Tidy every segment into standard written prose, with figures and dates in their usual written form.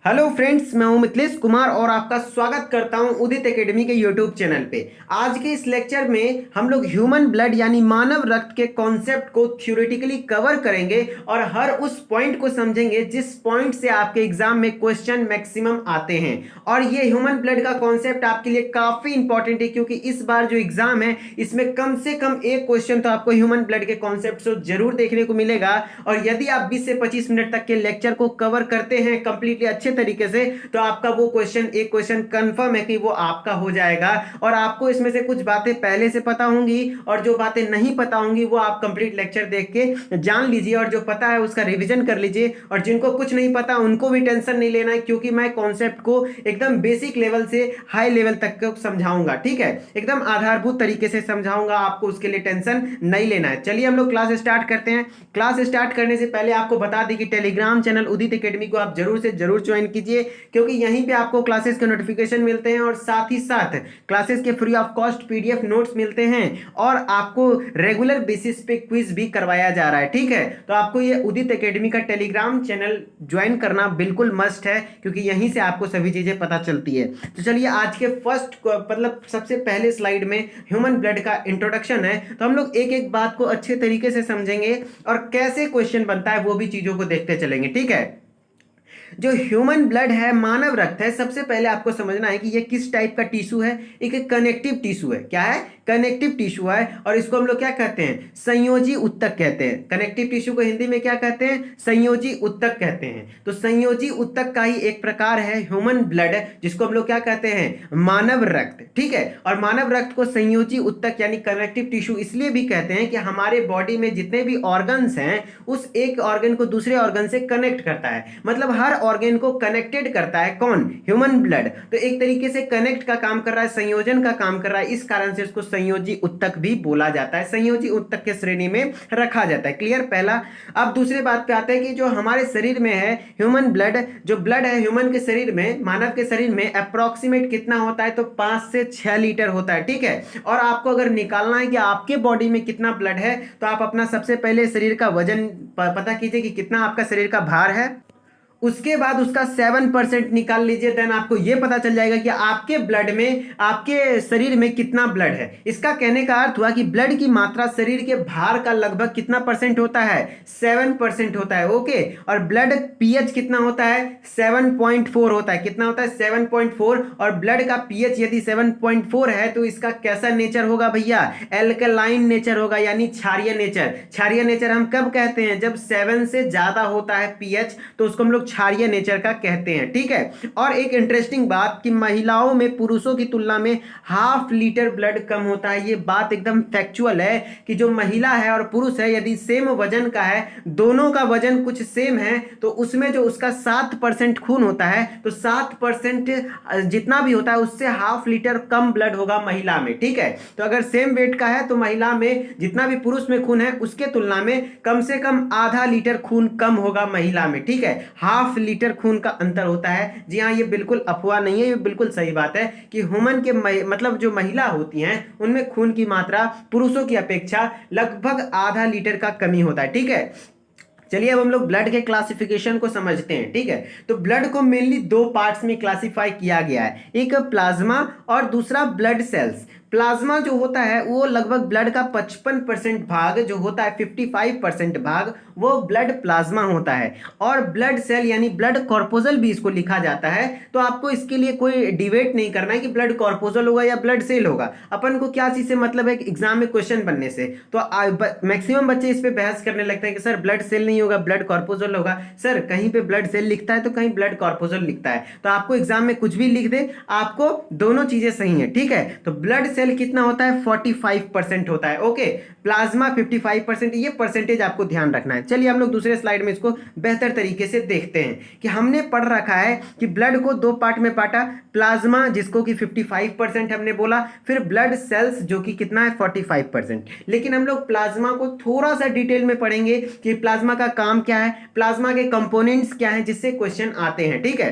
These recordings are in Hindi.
हेलो फ्रेंड्स, मैं हूं मिथिलेश कुमार और आपका स्वागत करता हूं उदित एकेडमी के यूट्यूब चैनल पे। आज के इस लेक्चर में हम लोग ह्यूमन ब्लड यानी मानव रक्त के कॉन्सेप्ट को थ्योरेटिकली कवर करेंगे और हर उस पॉइंट को समझेंगे जिस पॉइंट से आपके एग्जाम में क्वेश्चन मैक्सिमम आते हैं। और ये ह्यूमन ब्लड का कॉन्सेप्ट आपके लिए काफी इंपॉर्टेंट है क्योंकि इस बार जो एग्जाम है इसमें कम से कम एक क्वेश्चन तो आपको ह्यूमन ब्लड के कॉन्सेप्ट से जरूर देखने को मिलेगा। और यदि आप 20 से 25 मिनट तक के लेक्चर को कवर करते हैं कंप्लीटली अच्छे तरीके से तो आपका वो एक क्वेश्चन कंफर्म है कि वो आपका हो जाएगा। और आपको इसमें से कुछ बातें पहले से पता होंगी और जो बातें नहीं पता होंगी वो आप कंप्लीट लेक्चर देख के जान लीजिए और जो पता है उसका रिवीजन कर लीजिए। और जिनको कुछ नहीं पता उनको भी टेंशन नहीं लेना है क्योंकि मैं कॉन्सेप्ट को एकदम बेसिक लेवल से हाई लेवल तक को समझाऊंगा। ठीक है, एकदम आधारभूत तरीके से समझाऊंगा, आपको उसके लिए टेंशन नहीं लेना है। चलिए हम लोग क्लास स्टार्ट करते हैं। क्लास स्टार्ट करने से पहले आपको बता दें कि टेलीग्राम चैनल उदित एकेडमी को आप जरूर से जरूर ज्वाइन कीजिए क्योंकि यहीं पे आपको क्लासेस के नोटिफिकेशन मिलते हैं और साथ ही साथ क्लासेस के free of cost PDF notes मिलते हैं और आपको रेगुलर बेसिस पे क्विज भी करवाया जा रहा है। ठीक है, तो आपको ये उदित एकेडमी का टेलीग्राम चैनल ज्वाइन करना बिल्कुल मस्ट है क्योंकि यहीं से आपको सभी चीजें पता चलती है। तो चलिए आज के फर्स्ट मतलब सबसे पहले स्लाइड में ह्यूमन ब्लड का इंट्रोडक्शन है, तो हम लोग एक एक बात को अच्छे तरीके से समझेंगे और कैसे क्वेश्चन बनता है वो भी चीजों को देखते चलेंगे। ठीक है, जो ह्यूमन ब्लड है, मानव रक्त है, सबसे पहले आपको समझना है कि ये किस टाइप का टिश्यू है। एक कनेक्टिव टिश्यू है। क्या है? कनेक्टिव टिश्यू है। और इसको हम लोग क्या कहते हैं? संयोजी उत्तक कहते हैं। कनेक्टिव टिश्यू को हिंदी में क्या कहते हैं? संयोजी उत्तक कहते हैं। तो संयोजी उत्तक का ही एक प्रकार है ह्यूमन ब्लड, जिसको हम लोग क्या कहते हैं? मानव रक्त। ठीक है, और मानव रक्त को संयोजी उत्तक यानी कनेक्टिव टिश्यू इसलिए भी कहते हैं कि हमारे बॉडी में जितने भी ऑर्गन्स हैं उस एक ऑर्गन को दूसरे ऑर्गन से कनेक्ट करता है, मतलब हर ऑर्गन को कनेक्टेड करता है। कौन? Human blood. तो एक तरीके से कनेक्ट का काम कर रहा है, संयोजन का काम कर रहा है, इस कारण से इसको संयोजी उत्तक भी बोला जाता है, संयोजी उत्तक के श्रेणी में रखा जाता है। क्लियर? पहला। अब दूसरे बात पे आते हैं कि जो हमारे शरीर में है ह्यूमन ब्लड, जो ब्लड है ह्यूमन के शरीर में, मानव के शरीर में अप्रोक्सीमेट कितना होता है? तो 5 से 6 लीटर होता है। ठीक है, और आपको अगर निकालना है कि आपके बॉडी में कितना ब्लड है तो आप अपना सबसे पहले शरीर का वजन पता कीजिए कि कितना आपका शरीर का भार है, उसके बाद उसका 7% निकाल लीजिए। देन आपको यह पता चल जाएगा कि आपके ब्लड में, आपके शरीर में कितना ब्लड है। इसका कहने का अर्थ हुआ कि ब्लड की मात्रा शरीर के भार का लगभग कितना परसेंट होता है? 7% होता है। ओके, और ब्लड पीएच कितना होता है? 7.4 होता है। कितना होता है? 7.4। और ब्लड का पीएच यदि 7.4 है तो इसका कैसा नेचर होगा भैया? एल्कलाइन नेचर होगा, यानी क्षारीय नेचर। क्षारीय नेचर हम कब कहते हैं? जब 7 से ज्यादा होता है पीएच तो उसको हम लोग क्षारीय नेचर का कहते हैं। ठीक है, और एक इंटरेस्टिंग बात कि महिलाओं में पुरुषों की तुलना में ½ लीटर ब्लड कम होता है। ये बात एकदम फैक्चुअल है कि जो महिला है और पुरुष है यदि सेम वजन का है, दोनों का वजन कुछ सेम है, तो उसमें जो उसका 7% खून होता है तो 7% जितना भी होता है उससे ½ लीटर कम ब्लड होगा महिला में। ठीक है, तो अगर सेम वेट का है तो महिला में जितना भी पुरुष में खून है उसके तुलना में कम से कम ½ लीटर खून कम होगा महिला में। ठीक है, ½ लीटर खून का अंतर होता है। जी हाँ, ये बिल्कुल अफवाह नहीं है, ये बिल्कुल सही बात है कि ह्यूमन के मतलब जो महिला होती हैं उनमें खून की मात्रा पुरुषों की अपेक्षा लगभग ½ लीटर का कमी होता है। ठीक है, चलिए अब हम लोग ब्लड के क्लासिफिकेशन को समझते हैं। ठीक है, तो ब्लड को मेनली 2 पार्ट्स में क्लासिफाई किया गया है, एक प्लाज्मा और दूसरा ब्लड सेल्स। प्लाज्मा जो होता है वो लगभग ब्लड का 55% भाग जो होता है, 55% भाग वो ब्लड प्लाज्मा होता है। और ब्लड सेल यानी ब्लड कॉर्पोजल भी इसको लिखा जाता है। तो आपको इसके लिए कोई डिबेट नहीं करना है कि ब्लड कॉर्पोजल होगा या ब्लड सेल होगा। अपन को क्या चीज से मतलब है कि एग्जाम में क्वेश्चन बनने से। तो मैक्सिमम बच्चे इस पे बहस करने लगते हैं कि सर ब्लड सेल नहीं होगा, ब्लड कॉर्पोजल होगा। सर कहीं पे ब्लड सेल लिखता है तो कहीं ब्लड कॉर्पोजल लिखता है, तो आपको एग्जाम में कुछ भी लिख दे, आपको दोनों चीजें सही है। ठीक है, तो ब्लड सेल कितना होता है? 45% होता है। ओके, प्लाज्मा 55%, ये परसेंटेज आपको ध्यान रखना है। चलिए हम लोग दूसरे स्लाइड में इसको बेहतर तरीके से देखते हैं कि हमने पढ़ रखा है कि ब्लड को 2 पार्ट में बांटा, प्लाज्मा जिसको कि 55% हमने बोला, फिर ब्लड सेल्स जो कि कितना है? 45%। लेकिन हम लोग प्लाज्मा को थोड़ा सा डिटेल में पढ़ेंगे कि प्लाज्मा का काम क्या है, प्लाज्मा के कंपोनेंट्स क्या हैं, जिससे क्वेश्चन आते हैं। ठीक है,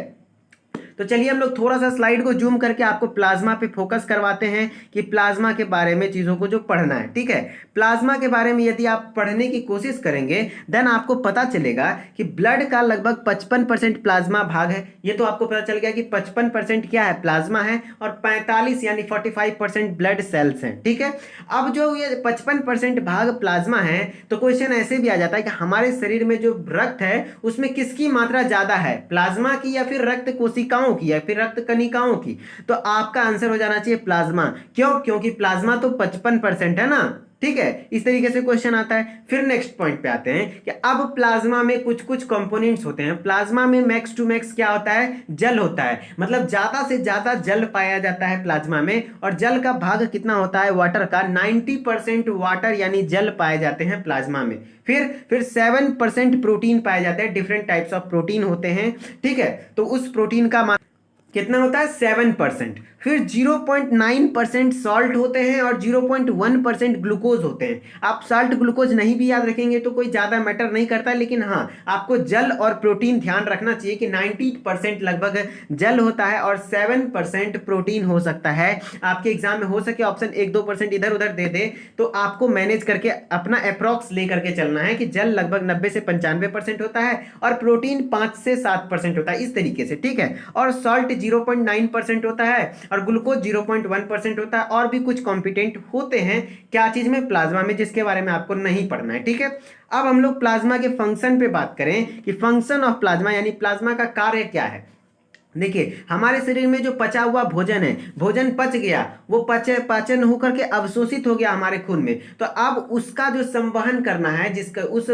तो चलिए हम लोग थोड़ा सा स्लाइड को जूम करके आपको प्लाज्मा पे फोकस करवाते हैं कि प्लाज्मा के बारे में चीजों को जो पढ़ना है। ठीक है, प्लाज्मा के बारे में यदि आप पढ़ने की कोशिश करेंगे देन आपको पता चलेगा कि ब्लड का लगभग 55% प्लाज्मा भाग है। ये तो आपको पता चल गया कि 55% क्या है, प्लाज्मा है, और 45 यानी 45% ब्लड सेल्स हैं। ठीक है, अब जो ये 55% भाग प्लाज्मा है तो क्वेश्चन ऐसे भी आ जाता है कि हमारे शरीर में जो रक्त है उसमें किसकी मात्रा ज्यादा है, प्लाज्मा की या फिर रक्त कोशिकाओं की या फिर रक्त कणिकाओं की? तो आपका आंसर हो जाना चाहिए प्लाज्मा। क्यों? क्योंकि प्लाज्मा तो 55% है ना। ठीक है, इस तरीके से क्वेश्चन आता है। फिर नेक्स्ट पॉइंट पे आते हैं कि अब प्लाज्मा में कुछ कुछ कंपोनेंट्स होते हैं। प्लाज्मा में मैक्स टू मैक्स क्या होता है, जल होता है, मतलब ज्यादा से ज्यादा जल पाया जाता है प्लाज्मा में। और जल का भाग कितना होता है, वाटर का 90% वाटर यानी जल पाए जाते हैं प्लाज्मा में। फिर 7% प्रोटीन पाए जाते हैं, डिफरेंट टाइप्स ऑफ प्रोटीन होते हैं। ठीक है, तो उस प्रोटीन का कितना होता है, 7%। फिर 0.9% सॉल्ट होते हैं और 0.1% ग्लूकोज होते हैं। आप साल्ट ग्लूकोज नहीं भी याद रखेंगे तो कोई ज्यादा मैटर नहीं करता, लेकिन हाँ आपको जल और प्रोटीन ध्यान रखना चाहिए कि 90% लगभग जल होता है और 7% प्रोटीन हो सकता है। आपके एग्जाम में हो सके ऑप्शन 1-2% इधर उधर दे दे तो आपको मैनेज करके अपना अप्रॉक्स लेकर के चलना है कि जल लगभग 90 से 95% होता है और प्रोटीन 5 से 7% होता है, इस तरीके से। ठीक है, और सॉल्ट 0.9% होता है और ग्लूकोज 0.1% होता है। और भी कुछ कॉम्पिटेंट होते हैं क्या चीज में, प्लाज्मा में, जिसके बारे में आपको नहीं पढ़ना है। ठीक है, अब हम लोग प्लाज्मा के फंक्शन पे बात करें कि फंक्शन ऑफ प्लाज्मा यानी प्लाज्मा का कार्य क्या है। देखिए, हमारे शरीर में जो पचा हुआ भोजन है, भोजन पच गया, वो पाचन होकर के अवशोषित हो गया हमारे खून में, तो अब उसका जो संवहन करना है, जिसका उस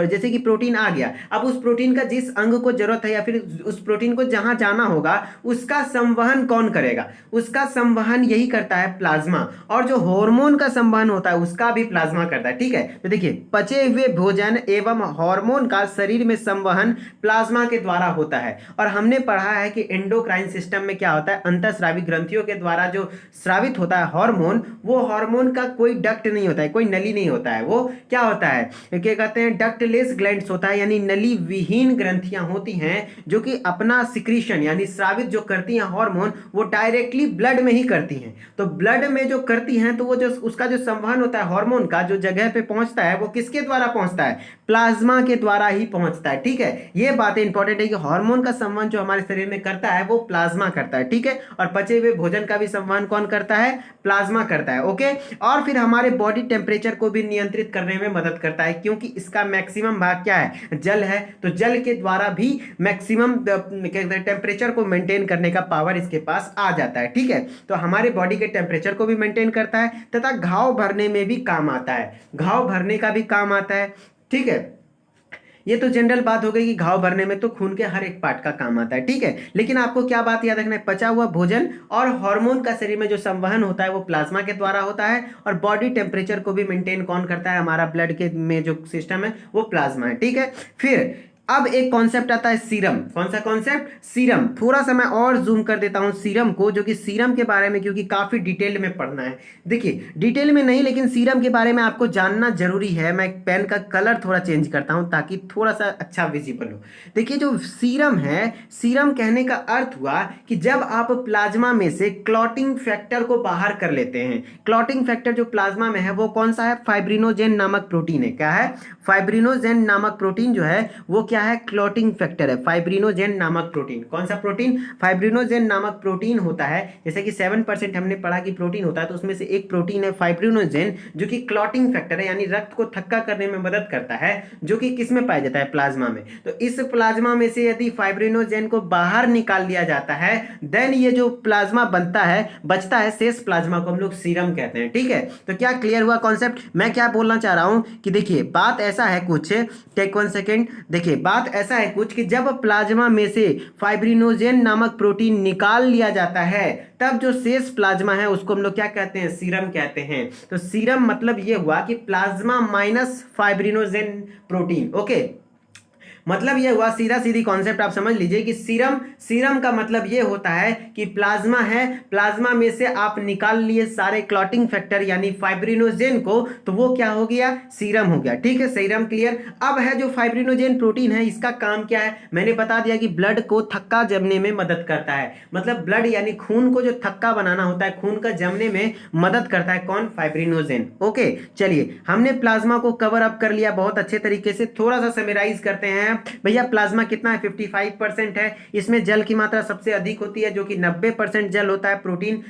जैसे कि प्रोटीन आ गया, अब उस प्रोटीन का जिस अंग को जरूरत है या फिर उस प्रोटीन को जहां जाना होगा उसका संवहन कौन करेगा, उसका संवहन यही करता है प्लाज्मा। और जो हार्मोन का संवहन होता है उसका भी प्लाज्मा करता है। ठीक है, तो देखिए, पचे हुए भोजन एवं हार्मोन का शरीर में संवहन प्लाज्मा के द्वारा होता है। और हमने पढ़ा है कि एंडोक्राइन सिस्टम में क्या होता है, अंतःस्रावी ग्रंथियों के द्वारा जो स्रावित होता है हार्मोन, वो हार्मोन का कोई डक्ट नहीं होता है, कोई नली नहीं होता है, वो क्या होता है, क्या कहते हैं, डक्टलेस ग्लैंड्स होता है, यानी नली विहीन ग्रंथियां होती हैं जो कि अपना सिक्रीशन यानी स्रावित जो करती हैं हार्मोन वो डायरेक्टली ब्लड में ही करती हैं। तो ब्लड में जो करती हैं तो वो जो उसका जो संवहन होता है हार्मोन का, जो जगह पे पहुंचता है वो किसके द्वारा पहुंचता है, प्लाज्मा के द्वारा ही पहुंचता है। ठीक है, ये बात इंपॉर्टेंट है कि हार्मोन का संवहन जो हमारे शरीर में करता है वो प्लाज्मा करता है। ठीक है, और पचे हुए भोजन का भी संवहन कौन करता है, प्लाज्मा करता है। ओके, और फिर हमारे बॉडी टेम्परेचर को भी नियंत्रित करने में मदद करता है, क्योंकि इसका मैक्सिमम भाग क्या है, जल है, तो जल के द्वारा भी मैक्सिमम टेम्परेचर को मेंटेन करने का पावर इसके पास आ जाता है। ठीक है, तो हमारे बॉडी के टेम्परेचर को भी मेंटेन करता है तथा घाव भरने में भी काम आता है, घाव भरने का भी काम आता है। ठीक है, ये तो जनरल बात हो गई कि घाव भरने में तो खून के हर एक पार्ट का काम आता है। ठीक है, लेकिन आपको क्या बात याद रखना है, पचा हुआ भोजन और हार्मोन का शरीर में जो संवहन होता है वो प्लाज्मा के द्वारा होता है और बॉडी टेम्परेचर को भी मेंटेन कौन करता है, हमारा ब्लड के में जो सिस्टम है वो प्लाज्मा है। ठीक है, फिर अब एक कॉन्सेप्ट आता है सीरम। कौन सा कॉन्सेप्ट, सीरम। थोड़ा सा मैं और जूम कर देता हूं सीरम को, जो कि सीरम के बारे में क्योंकि काफी डिटेल में पढ़ना है। देखिए, डिटेल में नहीं लेकिन सीरम के बारे में आपको जानना जरूरी है। मैं पेन का कलर थोड़ा चेंज करता हूं ताकि थोड़ा सा अच्छा विजिबल हो। देखिए, जो सीरम है, सीरम कहने का अर्थ हुआ कि जब आप प्लाज्मा में से क्लॉटिंग फैक्टर को बाहर कर लेते हैं, क्लॉटिंग फैक्टर जो प्लाज्मा में है वो कौन सा है, फाइब्रिनोजेन नामक प्रोटीन है। क्या है, फाइब्रिनोजेन नामक प्रोटीन जो है वो क्या है, क्लॉटिंग फैक्टर है, फाइब्रिनोजेन नामक प्रोटीन। कौन सा प्रोटीन, फाइब्रिनोजेन नामक प्रोटीन होता है। जैसे कि 7% हमने पढ़ा कि प्रोटीन होता है, तो उसमें से एक प्रोटीन है फाइब्रिनोजेन जो कि क्लॉटिंग फैक्टर है, यानी रक्त को थक्का करने में मदद करता है, जो कि किस में पाया जाता है, प्लाज्मा में। तो इस प्लाज्मा में से यदि फाइब्रिनोजेन को बाहर निकाल लिया जाता है देन ये जो प्लाज्मा बनता है, बचता है, शेष प्लाज्मा को हम लोग सीरम कहते हैं। ठीक है, तो क्या क्लियर हुआ कॉन्सेप्ट। मैं क्या बोलना चाह रहा हूं कि देखिए, बात ऐसा है कुछ, टेक 1 सेकेंड। देखिए, बात ऐसा है कुछ कि जब प्लाज्मा में से फाइब्रिनोजेन नामक प्रोटीन निकाल लिया जाता है तब जो शेष प्लाज्मा है उसको हम लोग क्या कहते हैं, सीरम कहते हैं। तो सीरम मतलब ये हुआ कि plasma minus fibrinogen protein. Okay, मतलब ये हुआ, सीधा सीधी कॉन्सेप्ट आप समझ लीजिए कि सीरम का मतलब ये होता है कि प्लाज्मा है, प्लाज्मा में से आप निकाल लिए सारे क्लॉटिंग फैक्टर यानी फाइब्रिनोजेन को, तो वो क्या हो गया, सीरम हो गया। ठीक है, सीरम क्लियर। अब है जो फाइब्रिनोजेन प्रोटीन है, इसका काम क्या है, मैंने बता दिया कि ब्लड को थक्का जमने में मदद करता है। मतलब ब्लड यानी खून को जो थक्का बनाना होता है, खून का जमने में मदद करता है कौन, फाइब्रिनोजेन। ओके, चलिए हमने प्लाज्मा को कवर अप कर लिया बहुत अच्छे तरीके से। थोड़ा सा समराइज करते हैं भैया, प्लाज्मा कितना है, 55% है। इसमें जल की मात्रा सबसे अधिक होती है जो कि 90% जल होता है, प्रोटीन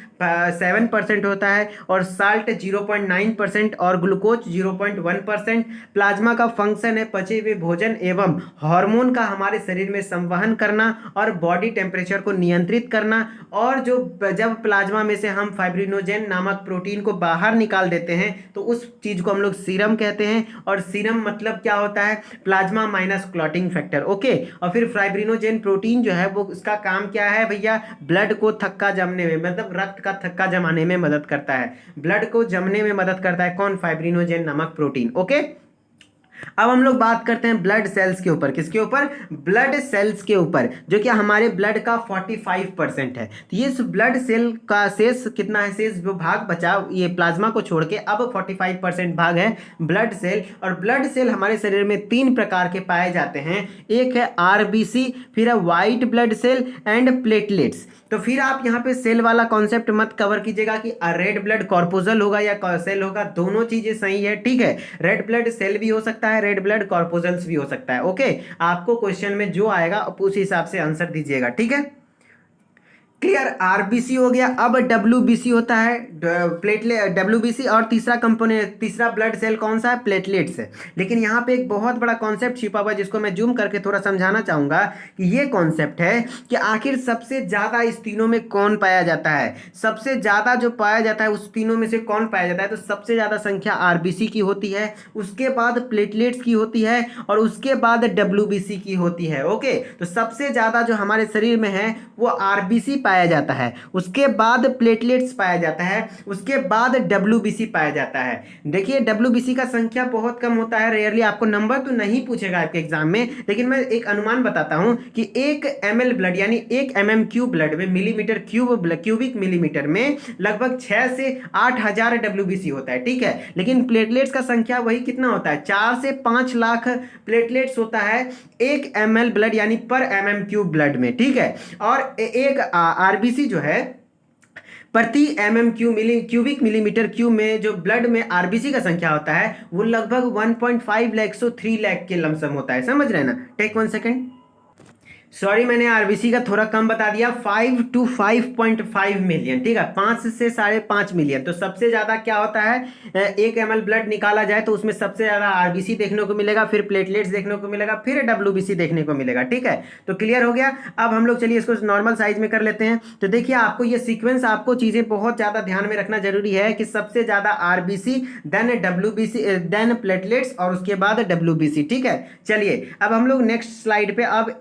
7% होता है, और साल्ट 0.9% और ग्लूकोज 0.1%। प्लाज्मा का फंक्शन है पचे हुए भोजन एवं हार्मोन का हमारे शरीर में संवहन करना और बॉडी टेम्परेचर को नियंत्रित करना। और जो जब प्लाज्मा में से हम फाइब्रिनोजेन नामक प्रोटीन को बाहर निकाल देते हैं तो उस चीज को हम लोग सीरम कहते हैं। और सीरम मतलब क्या होता है, plasma minus clotting factor. Okay, और फिर फाइब्रिनोजेन प्रोटीन जो है वो उसका काम क्या है भैया, ब्लड को थक्का जमने में, मतलब रक्त का थक्का जमाने में मदद करता है, ब्लड को जमने में मदद करता है कौन, फाइब्रिनोजेन नामक प्रोटीन। ओके, अब हम लोग बात करते हैं ब्लड सेल्स के ऊपर। किसके ऊपर, ब्लड सेल्स के ऊपर, जो कि हमारे ब्लड का 45% है। तो ये ब्लड सेल का शेष कितना है, शेष जो भाग बचा ये प्लाज्मा को छोड़ के, अब 45% भाग है ब्लड सेल। और ब्लड सेल हमारे शरीर में 3 प्रकार के पाए जाते हैं, एक है आरबीसी, फिर है white blood cell and platelets. तो फिर आप यहाँ पे सेल वाला कॉन्सेप्ट मत कवर कीजिएगा कि रेड ब्लड कॉर्पोजल होगा या सेल होगा, दोनों चीजें सही है। ठीक है, रेड ब्लड सेल भी हो सकता है, रेड ब्लड कॉर्पोजल्स भी हो सकता है। ओके, आपको क्वेश्चन में जो आएगा उस हिसाब से आंसर दीजिएगा। ठीक है, क्लियर, आरबीसी हो गया। अब डब्ल्यूबीसी होता है, प्लेटलेट डब्ल्यूबीसी, और तीसरा कंपोनेंट, तीसरा ब्लड सेल कौन सा है, प्लेटलेट्स है। लेकिन यहाँ पे एक बहुत बड़ा कॉन्सेप्ट छिपा हुआ है जिसको मैं जूम करके थोड़ा समझाना चाहूंगा कि ये कॉन्सेप्ट है कि आखिर सबसे ज्यादा इस तीनों में कौन पाया जाता है, सबसे ज्यादा जो पाया जाता है उस तीनों में से कौन पाया जाता है। तो सबसे ज्यादा संख्या आरबीसी की होती है, उसके बाद प्लेटलेट्स की होती है, और उसके बाद डब्ल्यूबीसी की होती है। ओके, तो सबसे ज्यादा जो हमारे शरीर में है वो आरबीसी पाया जाता है, उसके बाद प्लेटलेट्स पाया जाता है, उसके बाद डब्ल्यूबीसी पाया जाता है। देखिए डब्ल्यूबीसी का संख्या बहुत कम होता है, रेयरली, आपको नंबर तो नहीं पूछेगा आपके एग्जाम में, लेकिन मैं एक अनुमान बताता हूं कि 1 ml ब्लड यानी 1 mm क्यूब ब्लड में, मिलीमीटर क्यूबिक मिलीमीटर में लगभग 6 से 8 हजार डब्ल्यूबीसी होता है। ठीक है, लेकिन प्लेटलेट्स का संख्या वही कितना होता है, 4 से 5 लाख प्लेटलेट्स होता है 1 ml ब्लड यानी पर mm क्यूब ब्लड में। ठीक है, और एक आरबीसी जो है प्रति क्यूबिक मिलीमीटर क्यूब में जो ब्लड में आरबीसी का संख्या होता है वो लगभग 1.5 लाख से 3 लाख के लमसम होता है। समझ रहे हैं ना, टेक 1 सेकेंड, सॉरी मैंने आरबीसी का थोड़ा कम बता दिया, 5 to 5.5 मिलियन। ठीक है, 5 से 5.5 मिलियन। तो सबसे ज्यादा क्या होता है, 1 ml ब्लड निकाला जाए तो उसमें सबसे ज्यादा आरबीसी देखने को मिलेगा, फिर प्लेटलेट्स देखने को मिलेगा, फिर डब्ल्यूबीसी देखने को मिलेगा। ठीक है, तो क्लियर हो गया। अब हम लोग चलिए इसको नॉर्मल साइज में कर लेते हैं। तो देखिए आपको ये सीक्वेंस, आपको चीजें बहुत ज्यादा ध्यान में रखना जरूरी है कि सबसे ज्यादा RBC, then WBC, then platelets, और उसके बाद डब्ल्यूबीसी। ठीक है, चलिए अब हम लोग नेक्स्ट स्लाइड पे अब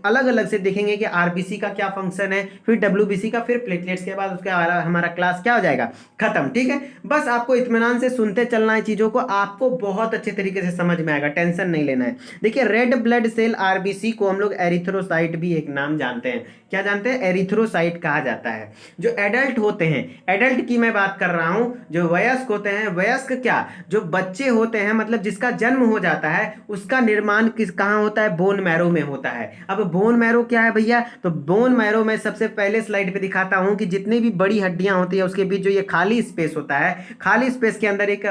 अलग अलग से देखेंगे कि आरबीसी का क्या फंक्शन है, फिर डब्ल्यूबीसी का, फिर प्लेटलेट्स के बाद उसका हमारा क्लास क्या हो जाएगा, खत्म। ठीक है, बस आपको इत्मीनान से सुनते चलना है चीजों को, आपको बहुत अच्छे तरीके से समझ में आएगा, टेंशन नहीं लेना है। देखिए रेड ब्लड सेल आरबीसी को हम लोग एरिथ्रोसाइट भी एक नाम जानते हैं, क्या जानते हैं, एरिथ्रोसाइट कहा जाता है। जो एडल्ट होते हैं, एडल्ट की मैं बात कर रहा हूं, जो वयस्क होते हैं, वयस्क क्या, जो बच्चे होते हैं, मतलब जिसका जन्म हो जाता है, उसका निर्माण कहां होता है, बोन मैरो में होता है। अब बोन मैरो क्या है भैया, तो बोन मैरो में सबसे पहले स्लाइड पे दिखाता हूं कि जितनी भी बड़ी हड्डियां होती है उसके बीच जो ये खाली स्पेस होता है, खाली स्पेस के अंदर एक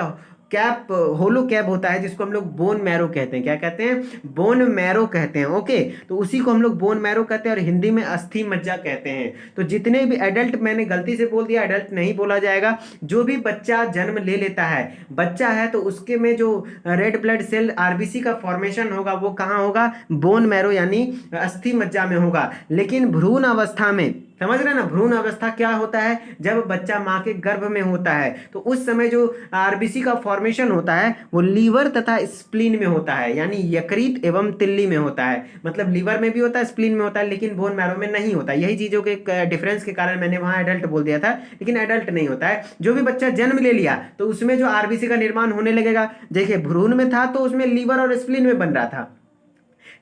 कैप, होलो कैप होता है जिसको हम लोग बोन मैरो कहते हैं। क्या कहते हैं, बोन मैरो कहते हैं। ओके, तो उसी को हम लोग बोन मैरो कहते हैं और हिंदी में अस्थि मज्जा कहते हैं। तो जितने भी एडल्ट, मैंने गलती से बोल दिया, एडल्ट नहीं बोला जाएगा, जो भी बच्चा जन्म ले लेता है, बच्चा है, तो उसके में जो रेड ब्लड सेल आरबीसी का फॉर्मेशन होगा वो कहाँ होगा, बोन मैरो यानी अस्थि मज्जा में होगा। लेकिन भ्रूण अवस्था में, समझ रहे हैं ना, भ्रूण अवस्था क्या होता है, जब बच्चा मां के गर्भ में होता है तो उस समय जो आरबीसी का फॉर्मेशन होता है वो लीवर तथा स्प्लीन में होता है, यानी यकृत एवं तिल्ली में होता है। मतलब लीवर में भी होता है, स्प्लीन में होता है, लेकिन बोन मैरो में नहीं होता। यही चीजों के डिफरेंस के कारण मैंने वहां एडल्ट बोल दिया था, लेकिन एडल्ट नहीं होता है। जो भी बच्चा जन्म ले लिया तो उसमें जो आरबीसी का निर्माण होने लगेगा, देखिए भ्रूण में था तो उसमें लीवर और स्प्लीन में बन रहा था,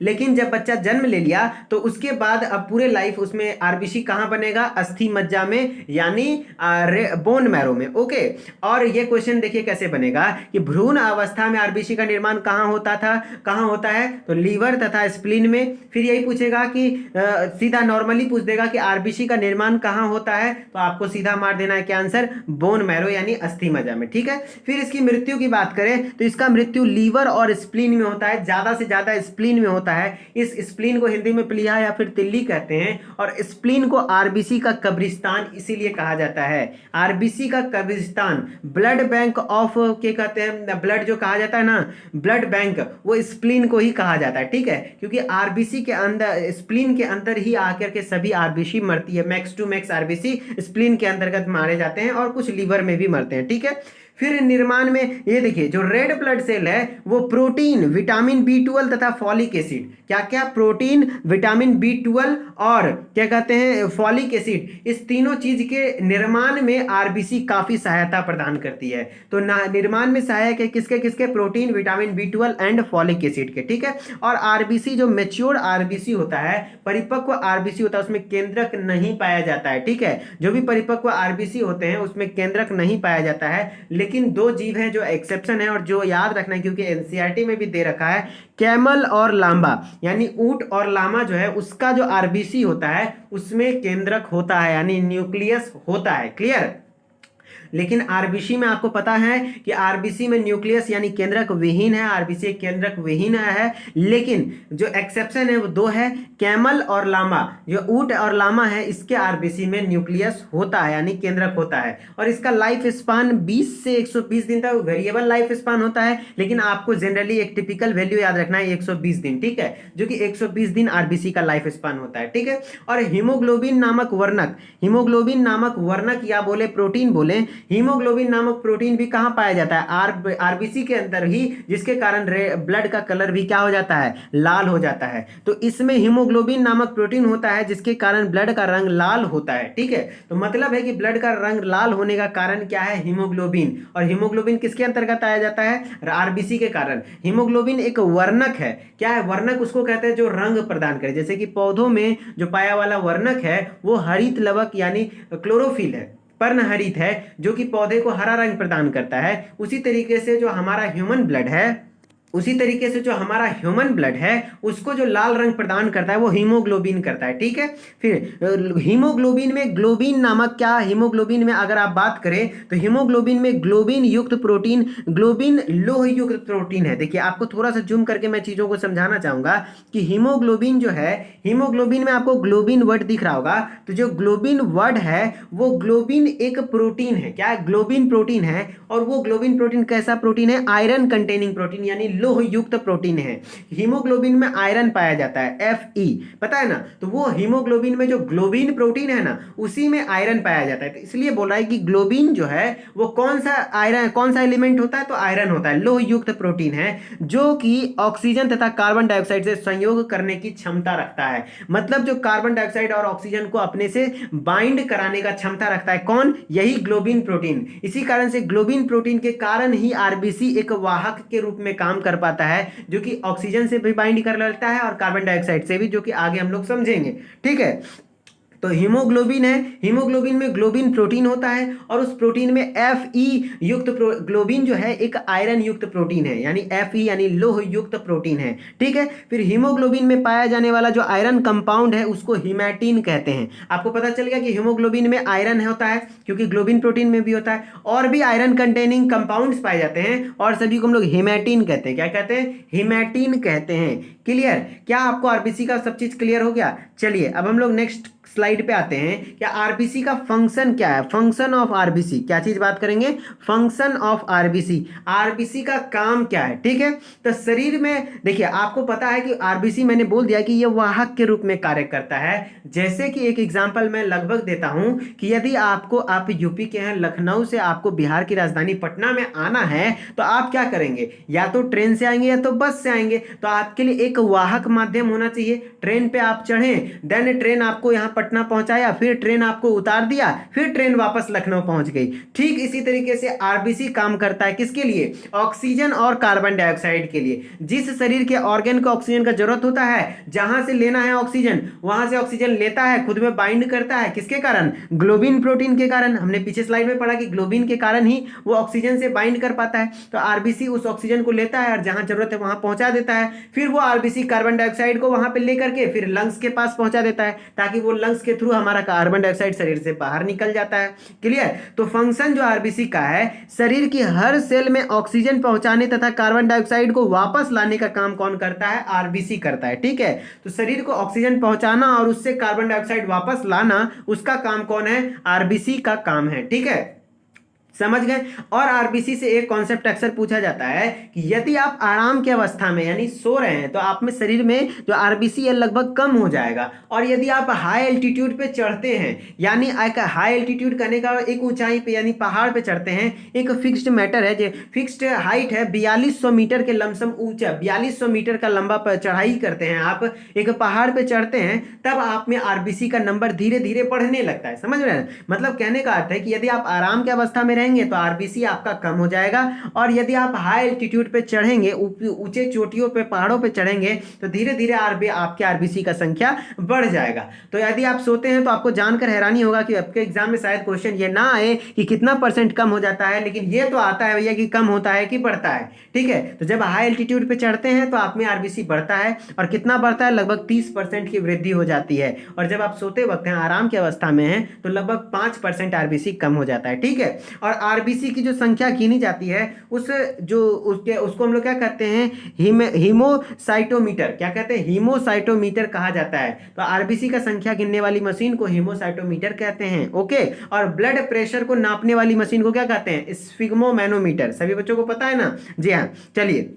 लेकिन जब बच्चा जन्म ले लिया तो उसके बाद अब पूरे लाइफ उसमें आरबीसी कहां बनेगा, अस्थि मज्जा में यानी बोन मैरो में। ओके, और ये क्वेश्चन देखिए कैसे बनेगा कि भ्रूण अवस्था में आरबीसी का निर्माण कहां होता था, कहां होता है, तो लीवर तथा स्प्लीन में। फिर यही पूछेगा कि सीधा नॉर्मली पूछ देगा कि आरबीसी का निर्माण कहां होता है, तो आपको सीधा मार देना है क्या आंसर, बोन मैरो यानी अस्थि मज्जा में। ठीक है, फिर इसकी मृत्यु की बात करें तो इसका मृत्यु लीवर और स्प्लीन में होता है, ज्यादा से ज्यादा स्प्लीन में होता है। इस स्प्लीन को हिंदी में प्लीहा या फिर तिल्ली कहते हैं, और स्प्लीन को आरबीसी का कब्रिस्तान इसीलिए कहा जाता है, आरबीसी का कब्रिस्तान, ब्लड बैंक ऑफ क्या कहते हैं, ब्लड जो कहा जाता है ना, ब्लड बैंक, वो स्प्लीन को ही कहा जाता है। ठीक है, क्योंकि आरबीसी के अंदर, स्प्लीन के अंदर ही आकर के सभी आरबीसी मरती है, max to max RBC spleen के अंतर्गत मारे जाते हैं, और कुछ लीवर में भी मरते हैं। ठीक है, फिर निर्माण में ये देखिए जो रेड ब्लड सेल है वो प्रोटीन, विटामिन B12 तथा फॉलिक एसिड, क्या क्या, प्रोटीन, विटामिन B12 और क्या कहते हैं फॉलिक एसिड, इस तीनों चीज के निर्माण में आरबीसी काफी सहायता प्रदान करती है। तो निर्माण में सहायक है किसके किसके, protein, vitamin B12 and folic acid के। ठीक है, और आरबीसी जो मेच्योर आरबीसी होता है, परिपक्व आरबीसी होता है, उसमें केंद्रक नहीं पाया जाता है। ठीक है, जो भी परिपक्व आरबीसी होते हैं उसमें केंद्रक नहीं पाया जाता है, लेकिन दो जीव हैं जो एक्सेप्शन है और जो याद रखना है क्योंकि एनसीईआरटी में भी दे रखा है, कैमल और लांबा, यानी ऊंट और लामा जो है उसका जो आरबीसी होता है उसमें केंद्रक होता है यानी न्यूक्लियस होता है। क्लियर, लेकिन आरबीसी में आपको पता है कि आरबीसी में न्यूक्लियस यानी केंद्रक विहीन है, आरबीसी केंद्रक विहीन है, लेकिन जो एक्सेप्शन है वो दो है, कैमल और लामा, जो ऊंट और लामा है इसके आरबीसी में न्यूक्लियस होता है यानी केंद्रक होता है, और इसका लाइफ स्पान 20 से 120 दिन तक वेरिएबल लाइफ स्पान होता है, लेकिन आपको जनरली एक टिपिकल वैल्यू याद रखना है 120 दिन। ठीक है, जो कि 120 दिन आरबीसी का लाइफ स्पान होता है। ठीक है, और हीमोग्लोबिन नामक वर्णक, हीमोग्लोबिन नामक वर्णक या बोले प्रोटीन बोले, हीमोग्लोबिन नामक प्रोटीन भी कहां पाया जाता है, आरबीसी के अंदर ही, जिसके कारण ब्लड का कलर भी क्या हो जाता है, लाल हो जाता है। तो इसमें हीमोग्लोबिन नामक प्रोटीन होता है जिसके कारण ब्लड का रंग लाल होता है। ठीक है, तो मतलब है कि ब्लड का रंग लाल होने का कारण क्या है, हीमोग्लोबिन, और हीमोग्लोबिन किसके अंतर्गत आया जाता है, आरबीसी के कारण। हीमोग्लोबिन एक वर्णक है, क्या है वर्णक, उसको कहते हैं जो रंग प्रदान करे, जैसे कि पौधों में जो पाया वाला वर्णक है वो हरित लवक यानी क्लोरोफिल है, पर्णहरित है, जो कि पौधे को हरा रंग प्रदान करता है। उसी तरीके से जो हमारा ह्यूमन ब्लड है उसको जो लाल रंग प्रदान करता है वो हीमोग्लोबिन करता है। ठीक है, फिर हीमोग्लोबिन में ग्लोबिन नामक, क्या हीमोग्लोबिन में अगर आप बात करें तो हीमोग्लोबिन में ग्लोबिन युक्त प्रोटीन, ग्लोबिन लोह युक्त प्रोटीन है। देखिए आपको थोड़ा सा जूम करके मैं चीजों को समझाना चाहूंगा कि हीमोग्लोबिन जो है, हीमोग्लोबिन में आपको ग्लोबिन वर्ड दिख रहा होगा, तो जो ग्लोबिन वर्ड है वो ग्लोबिन एक प्रोटीन है, क्या ग्लोबिन प्रोटीन है, और वो ग्लोबिन प्रोटीन कैसा प्रोटीन है, आयरन कंटेनिंग प्रोटीन यानी लोह युक्त प्रोटीन है। हीमोग्लोबिन में आयरन पाया जाता है, Fe, पता है ना, तो वो हीमोग्लोबिन में जो ग्लोबिन प्रोटीन है ना उसी में आयरन पाया जाता है। तो इसलिए बोल रहा है कि ग्लोबिन जो है वो कौन सा आयरन, कौन सा एलिमेंट होता है, तो आयरन होता है, लोह युक्त प्रोटीन है, जो कि ऑक्सीजन तथा कार्बन डाइऑक्साइड से संयोग करने की क्षमता रखता है। मतलब जो कार्बन डाइऑक्साइड और ऑक्सीजन को अपने से बाइंड कराने का क्षमता रखता है, कौन, यही ग्लोबिन प्रोटीन। इसी कारण से ग्लोबिन प्रोटीन के कारण ही आरबीसी एक वाहक के रूप में काम कर पाता है, जो कि ऑक्सीजन से भी बाइंड कर लेता है और कार्बन डाइऑक्साइड से भी, जो कि आगे हम लोग समझेंगे। ठीक है, तो हीमोग्लोबिन है, हीमोग्लोबिन में ग्लोबिन प्रोटीन होता है और उस प्रोटीन में Fe युक्त ग्लोबिन जो है एक आयरन युक्त प्रोटीन है, यानी Fe यानी लोह युक्त प्रोटीन है। ठीक है, फिर हीमोग्लोबिन में पाया जाने वाला जो आयरन कंपाउंड है उसको हीमैटिन कहते हैं। आपको पता चल गया कि हीमोग्लोबिन में आयरन होता है क्योंकि ग्लोबिन प्रोटीन में भी होता है, और भी आयरन कंटेनिंग कंपाउंड्स पाए जाते हैं और सभी को हम लोग हीमैटिन कहते हैं। क्या कहते हैं, हीमैटिन कहते हैं। क्लियर, क्या आपको आरबीसी का सब चीज क्लियर हो गया? चलिए अब हम लोग नेक्स्ट स्लाइड पे आते हैं। क्या आरबीसी का फंक्शन क्या है, फंक्शन ऑफ आरबीसी, क्या चीज बात करेंगे, फंक्शन ऑफ आरबीसी, आरबीसी का काम क्या है। ठीक है, तो शरीर में देखिए आपको पता है कि आरबीसी मैंने बोल दिया कि यह वाहक के रूप में कार्य करता है। जैसे कि एक एग्जांपल मैं लगभग देता हूं कि यदि आपको, आप यूपी के हैं, लखनऊ से आपको बिहार की राजधानी पटना में आना है तो आप क्या करेंगे, या तो ट्रेन से आएंगे या तो बस से आएंगे। तो आपके लिए एक एक वाहक माध्यम होना चाहिए। ट्रेन पे आप चढ़े, देन ट्रेन आपको यहाँ पटना पहुंचाया, फिर ट्रेन आपको उतार दिया, फिर ट्रेन वापस लखनऊ पहुंच गई। ठीक इसी तरीके से आरबीसी काम करता है, किसके लिए? ऑक्सीजन और कार्बन डाइऑक्साइड के लिए। जिस शरीर के ऑर्गन को ऑक्सीजन का जरूरत होता है, जहां से लेना है ऑक्सीजन, वहां से ऑक्सीजन लेता है, खुद में बाइंड करता है, किसके कारण? ग्लोबिन प्रोटीन के कारण। हमने पीछे स्लाइड में पढ़ा कि ग्लोबिन के कारण ही वो ऑक्सीजन से बाइंड कर पाता है। तो आरबीसी उस ऑक्सीजन को लेता है और जहां जरूरत है वहां पहुंचा देता है। फिर वो आरबीसी कार्बन डाइऑक्साइड को वहां पे लेकर के फिर लंग्स के पास पहुंचा देता है, ताकि वो लंग्स के थ्रू हमारा कार्बन डाइऑक्साइड शरीर से बाहर निकल जाता है। क्लियर? तो फंक्शन जो आरबीसी का है, शरीर की हर सेल में ऑक्सीजन पहुंचाने तथा कार्बन डाइऑक्साइड को वापस लाने का काम कौन करता है? आरबीसी करता है। ठीक है, तो शरीर को ऑक्सीजन पहुंचाना और उससे कार्बन डाइऑक्साइड वापस लाना, उसका काम कौन है? आरबीसी का काम है। ठीक है, समझ गए। और आरबीसी से एक कॉन्सेप्ट अक्सर पूछा जाता है कि यदि आप आराम की अवस्था में यानी सो रहे हैं तो आप में शरीर में जो आरबीसी है लगभग कम हो जाएगा, और यदि आप हाई एल्टीट्यूड पे चढ़ते हैं, यानी एक हाई एल्टीट्यूड करने का एक ऊंचाई पे यानी पहाड़ पे चढ़ते हैं, एक फिक्स्ड मैटर है, जो फिक्स्ड हाइट है 4200 मीटर के लमसम ऊंचा, 4200 मीटर का लंबा चढ़ाई करते हैं, आप एक पहाड़ पे चढ़ते हैं, तब आप में आरबीसी का नंबर धीरे धीरे बढ़ने लगता है। समझ रहे हैं? मतलब कहने का अर्थ है कि यदि आप आराम की अवस्था में तो आरबीसी आपका कम हो जाएगा, और यदि आप हाई एल्टीट्यूड पे चढ़ेंगे, ऊंचे चोटियों पे पहाड़ों पे चढ़ेंगे, तो धीरे धीरे आपके आरबीसी का संख्या बढ़ जाएगा। तो यदि आप सोते हैं तो आपको जानकर हैरानी होगा कि आपके एग्जाम में शायद क्वेश्चन ये ना आए कि कितना परसेंट कम हो जाता है, लेकिन ये तो आता है भैया कि कम होता है कि बढ़ता है। ठीक है, तो जब हाई एल्टीट्यूड पे चढ़ते हैं तो आप में आरबीसी बढ़ता है, और कितना बढ़ता है? लगभग 30% की वृद्धि हो जाती है। और जब आप सोते वक्त हैं, आराम की अवस्था में हैं, तो लगभग 5% आरबीसी कम हो जाता है। ठीक है, और आरबीसी की जो संख्या गिनी जाती है, उसको हम लोग क्या कहते हैं? हीमोसाइटोमीटर। क्या कहते हैं? हीमोसाइटोमीटर कहा जाता है। तो आरबीसी का संख्या गिनने वाली मशीन को हीमोसाइटोमीटर कहते हैं। ओके, और ब्लड प्रेशर को नापने वाली मशीन को क्या कहते हैं? स्फिग्मोमैनोमीटर। सभी बच्चों को पता है ना? जी हाँ, चलिए।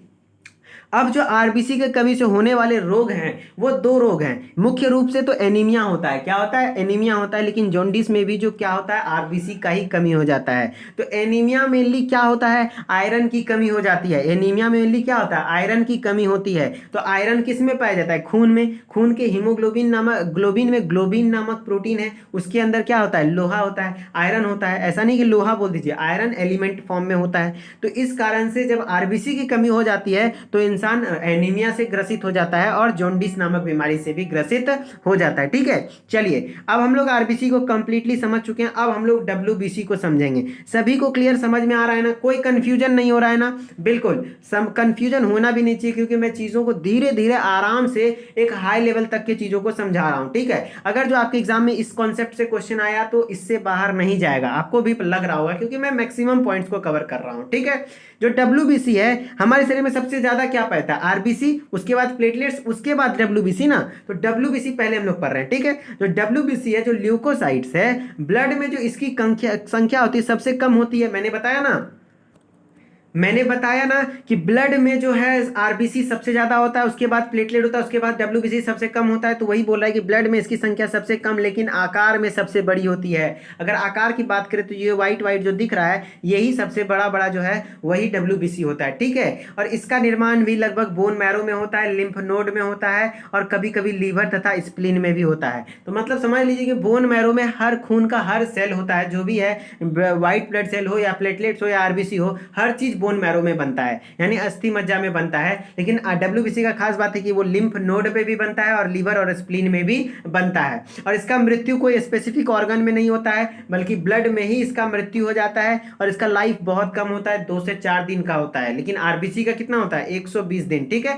अब जो आरबीसी के कमी से होने वाले रोग हैं, वो दो रोग हैं। मुख्य रूप से तो एनीमिया होता है। क्या होता है? एनीमिया होता है। लेकिन जॉन्डिस में भी जो क्या होता है? आरबीसी का ही कमी हो जाता है। तो एनीमिया मेनली क्या होता है? आयरन की कमी हो जाती है। एनीमिया मेनली क्या होता है? आयरन की कमी होती है। तो आयरन किस में पाया जाता है? खून में। खून के हीमोग्लोबिन नामक ग्लोबिन नामक प्रोटीन है, उसके अंदर क्या होता है? लोहा होता है, आयरन होता है। ऐसा नहीं कि लोहा बोल दीजिए, आयरन एलिमेंट फॉर्म में होता है। तो इस कारण से जब आरबीसी की कमी हो जाती है तो इंसान एनीमिया से ग्रसित हो जाता है और जॉन्डिस नामक बीमारी से भी ग्रसित हो जाता है। ठीक है, चलिए। अब हम लोग आरबीसी को कंप्लीटली समझ चुके हैं, अब हम लोग डब्ल्यूबीसी को समझेंगे। सभी को क्लियर समझ में आ रहा है ना? कोई कंफ्यूजन नहीं हो रहा है ना? बिल्कुल, कंफ्यूजन होना भी नहीं चाहिए, क्योंकि मैं चीजों को धीरे धीरे आराम से एक हाई लेवल तक की चीजों को समझा रहा हूं। ठीक है, अगर जो आपके एग्जाम में इस कॉन्सेप्ट से क्वेश्चन आया तो इससे बाहर नहीं जाएगा, आपको भी लग रहा होगा, क्योंकि मैं मैक्सिमम पॉइंट्स को कवर कर रहा हूं। ठीक है, जो डब्ल्यूबीसी है, हमारे शरीर में सबसे ज्यादा क्या पाता है? आरबीसी, उसके बाद प्लेटलेट्स, उसके बाद डब्ल्यूबीसी ना। तो डब्ल्यूबीसी पहले हम लोग पढ़ रहे हैं। ठीक है, जो डब्ल्यूबीसी है, जो ल्यूकोसाइट्स है, ब्लड में जो इसकी संख्या होती है सबसे कम होती है। मैंने बताया ना कि ब्लड में जो है आरबीसी सबसे ज्यादा होता है, उसके बाद प्लेटलेट होता है, उसके बाद डब्ल्यूबीसी सबसे कम होता है। तो वही बोल रहा है कि ब्लड में इसकी संख्या सबसे कम, लेकिन आकार में सबसे बड़ी होती है। अगर आकार की बात करें तो ये व्हाइट जो दिख रहा है, यही सबसे बड़ा जो है वही डब्ल्यूबीसी होता है। ठीक है, और इसका निर्माण भी लगभग बोन मैरो में होता है, लिम्फ नोड में होता है, और कभी कभी लीवर तथा स्प्लीन में भी होता है। तो मतलब समझ लीजिए कि बोन मैरो में हर खून का हर सेल होता है, जो भी है, व्हाइट ब्लड सेल हो या प्लेटलेट्स हो या आरबीसी हो, हर चीज बोन मैरो में बनता है, यानी अस्थि मज्जा में बनता है। लेकिन डब्ल्यूबीसी का खास बात है कि वो लिम्फ नोड पे भी बनता है और लीवर और स्प्लीन में भी बनता है। और इसका मृत्यु कोई स्पेसिफिक ऑर्गन में नहीं होता है, बल्कि ब्लड में ही इसका मृत्यु हो जाता है, और इसका लाइफ बहुत कम होता है, 2 से 4 दिन का होता है। लेकिन आरबीसी का कितना होता है? 120 दिन। ठीक है,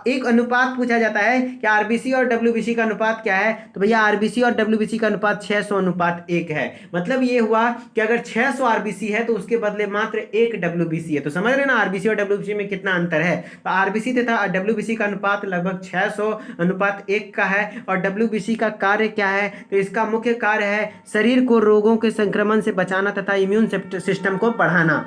एक अनुपात पूछा जाता है कि आरबीसी और डब्ल्यूबीसी का अनुपात क्या है? तो भैया आरबीसी और डब्ल्यूबीसी का अनुपात 600:1 है। मतलब ये हुआ कि अगर 600 आरबीसी है तो उसके बदले मात्र 1 डब्ल्यूबीसी है। तो समझ रहे ना आरबीसी और डब्ल्यूबीसी में कितना अंतर है? तो आरबीसी तथा डब्ल्यूबीसी का अनुपात लगभग 600:1 का है। और डब्ल्यूबीसी का कार्य क्या है? तो इसका मुख्य कार्य है शरीर को रोगों के संक्रमण से बचाना तथा इम्यून सिस्टम को बढ़ाना।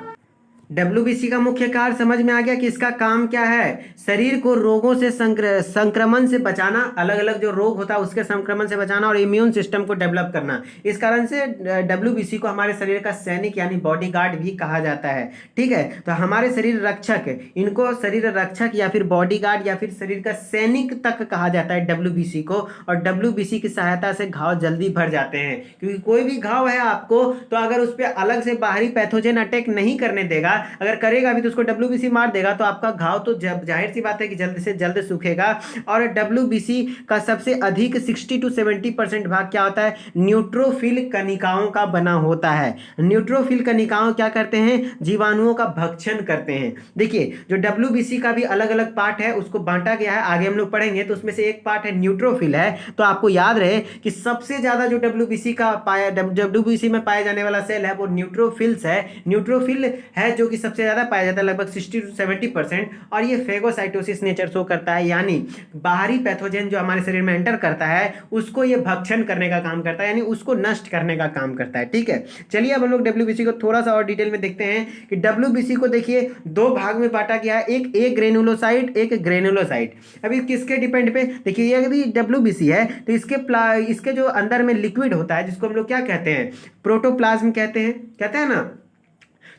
डब्ल्यूबीसी का मुख्य कार्य समझ में आ गया कि इसका काम क्या है? शरीर को रोगों से संक्रमण से बचाना, अलग अलग जो रोग होता है उसके संक्रमण से बचाना और इम्यून सिस्टम को डेवलप करना। इस कारण से डब्ल्यूबीसी को हमारे शरीर का सैनिक यानी बॉडीगार्ड भी कहा जाता है। ठीक है, तो हमारे शरीर रक्षक, इनको शरीर रक्षक या फिर बॉडीगार्ड या फिर शरीर का सैनिक तक कहा जाता है डब्ल्यूबीसी को। और डब्ल्यूबीसी की सहायता से घाव जल्दी भर जाते हैं, क्योंकि कोई भी घाव है आपको, तो अगर उस पर अलग से बाहरी पैथोजन अटैक नहीं करने देगा, अगर करेगा भी तो उसको डब्ल्यूबीसी मार देगा, तो आपका घाव तो जाहिर सी बात है कि जल्द से जल्द सूखेगा। और डब्ल्यूबीसी का सबसे अधिक 60 to 70% भाग क्या होता है? न्यूट्रोफिल कणिकाओं का बना होता है। न्यूट्रोफिल कणिकाओं क्या करते हैं? जीवाणुओं का भक्षण करते हैं। देखिए, जो डब्ल्यूबीसी का भी अलग अलग पार्ट है, उसको बांटा गया है, आगे हम लोग पढ़ेंगे। तो उसमें से एक पार्ट है न्यूट्रोफिल है। तो आपको याद रहे कि सबसे ज्यादा जो डब्ल्यूबीसी में पाया जाने वाला सेल है वो न्यूट्रोफिल्स है। न्यूट्रोफिल है जो कि सबसे ज्यादा पाया जाता है, लगभग 60 to 70%। और ये फेगोसाइटोसिस नेचर शो करता है, यानी बाहरी पैथोजन जो हमारे शरीर में एंटर करता है उसको ये भक्षण करने का काम करता है, यानी उसको नष्ट करने का काम करता है। ठीक है, चलिए अब हम लोग डब्ल्यूबीसी को थोड़ा सा और डिटेल में देखते हैं कि डब्ल्यूबीसी को देखिए दो भाग में बांटा गया है, एक ए ग्रेनुलोसाइट, एक ग्रेनुलोसाइट। अभी किसके डिपेंड पे? देखिए, ये यदि डब्ल्यूबीसी है तो इसके जो अंदर में लिक्विड होता है जिसको हम लोग क्या कहते हैं? प्रोटोप्लाज्म कहते हैं ना।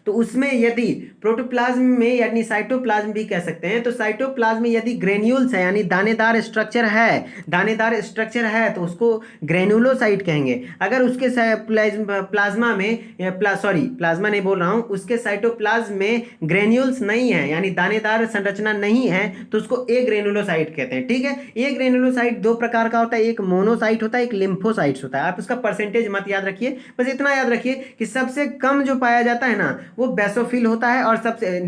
तो उसमें यदि प्रोटोप्लाज्म में यानी साइटोप्लाज्म भी कह सकते हैं, तो साइटोप्लाज्म में यदि ग्रेन्यूल्स है यानी दानेदार स्ट्रक्चर है तो उसको ग्रेनुलोसाइट कहेंगे। अगर उसके प्लाज्मा में प्लाज्मा नहीं बोल रहा हूं, उसके साइटोप्लाज्म में ग्रेन्यूल्स नहीं है यानी दानेदार संरचना नहीं है तो उसको ए ग्रेनुलोसाइट कहते हैं। ठीक है, ए ग्रेनुलोसाइट दो प्रकार का होता है, एक मोनोसाइट होता है, एक लिम्फोसाइट्स होता है। आप उसका परसेंटेज मत याद रखिए, बस इतना याद रखिए कि सबसे कम जो पाया जाता है ना वो बेसोफिल होता है, और सबसे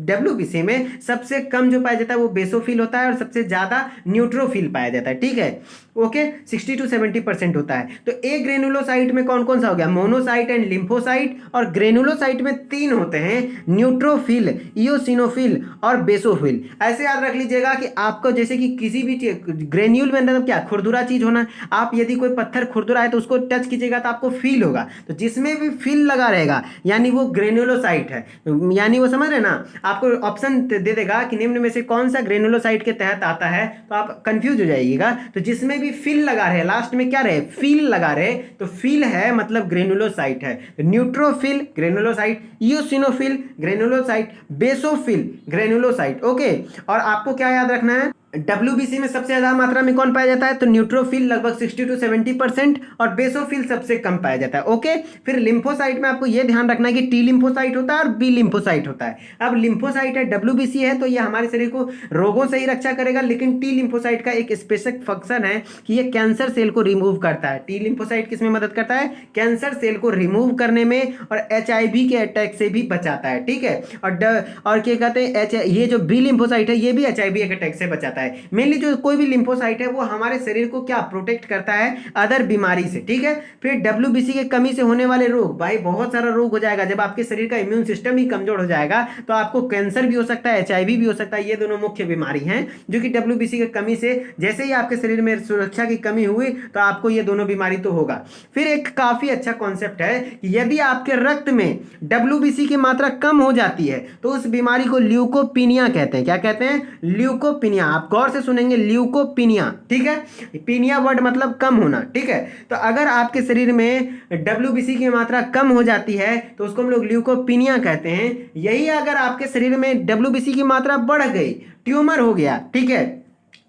डब्ल्यूबीसी में सबसे कम जो पाया जाता है वो बेसोफिल होता है और सबसे ज्यादा न्यूट्रोफिल पाया जाता है। ठीक है, ओके, 60 to 70% होता है। तो ए ग्रेनुलोसाइट में कौन कौन सा हो गया? Monocyte and lymphocyte. और ग्रेनुलोसाइट में तीन होते हैं, न्यूट्रोफिल, इओसिनोफिल और बेसोफिल। ऐसे याद रख लीजिएगा कि आपको जैसे कि किसी भी ग्रेन्यूल में मतलब क्या खुरदुरा चीज होना, आप यदि कोई पत्थर खुरदुरा है तो उसको टच कीजिएगा तो आपको फील होगा, तो जिसमें भी फील लगा रहेगा यानी वो ग्रेनुलोसाइट है। यानी वो समझ रहे ना, आपको ऑप्शन दे देगा कि निम्न में से कौन सा ग्रेनुलोसाइट के तहत आता है, तो आप कंफ्यूज हो जाइएगा। तो जिसमें भी फील लगा रहे, लास्ट में क्या रहे? फील लगा रहे, तो फील है मतलब ग्रेनुलोसाइट है। Neutrophil granulocyte, eosinophil granulocyte, basophil granulocyte. Okay, और आपको क्या याद रखना है? डब्ल्यूबीसी में सबसे ज्यादा मात्रा में कौन पाया जाता है? तो न्यूट्रोफिल लगभग 60 to 70% और बेसोफिल सबसे कम पाया जाता है। ओके, फिर लिम्फोसाइट में आपको यह ध्यान रखना है कि टी लिम्फोसाइट होता है और बी लिम्फोसाइट होता है। अब लिम्फोसाइट है, डब्ल्यूबीसी है, तो ये हमारे शरीर को रोगों से ही रक्षा करेगा, लेकिन टी लिम्फोसाइट का एक स्पेसिफिक फंक्शन है कि ये कैंसर सेल को रिमूव करता है। टी लिम्फोसाइट किसमें मदद करता है? कैंसर सेल को रिमूव करने में और HIV के अटैक से भी बचाता है। ठीक है, और क्या कहते हैं, ये जो बी लिम्फोसाइट है ये भी HIV के अटैक से बचाता है। मेनली जो कोई भी लिम्फोसाइट है वो हमारे शरीर को क्या प्रोटेक्ट करता है? अदर बीमारी से। ठीक है, फिर डब्ल्यूबीसी के कमी से होने वाले रोग, भाई बहुत सारा रोग हो जाएगा। जब आपके शरीर का इम्यून सिस्टम ही कमजोर हो जाएगा तो आपको कैंसर भी हो सकता है, HIV भी हो सकता है। ये दोनों मुख्य बीमारी हैं जो कि डब्ल्यूबीसी के कमी से, जैसे ही आपके शरीर में सुरक्षा की कमी हुई तो आपको ये दोनों बीमारी तो होगा। फिर एक काफी अच्छा कॉन्सेप्ट है कि यदि आपके रक्त में डब्ल्यूबीसी की मात्रा कम हो जाती है तो उस बीमारी को ल्यूकोपीनिया कहते हैं। क्या कहते हैं? ल्यूकोपीनिया। आप गौर से सुनेंगे, ल्यूकोपीनिया। ठीक है, पीनिया वर्ड मतलब कम होना। ठीक है, तो अगर आपके शरीर में डब्ल्यूबीसी की मात्रा कम हो जाती है तो उसको हम लोग ल्यूकोपीनिया कहते हैं। यही अगर आपके शरीर में डब्ल्यूबीसी की मात्रा बढ़ गई, ट्यूमर हो गया, ठीक है,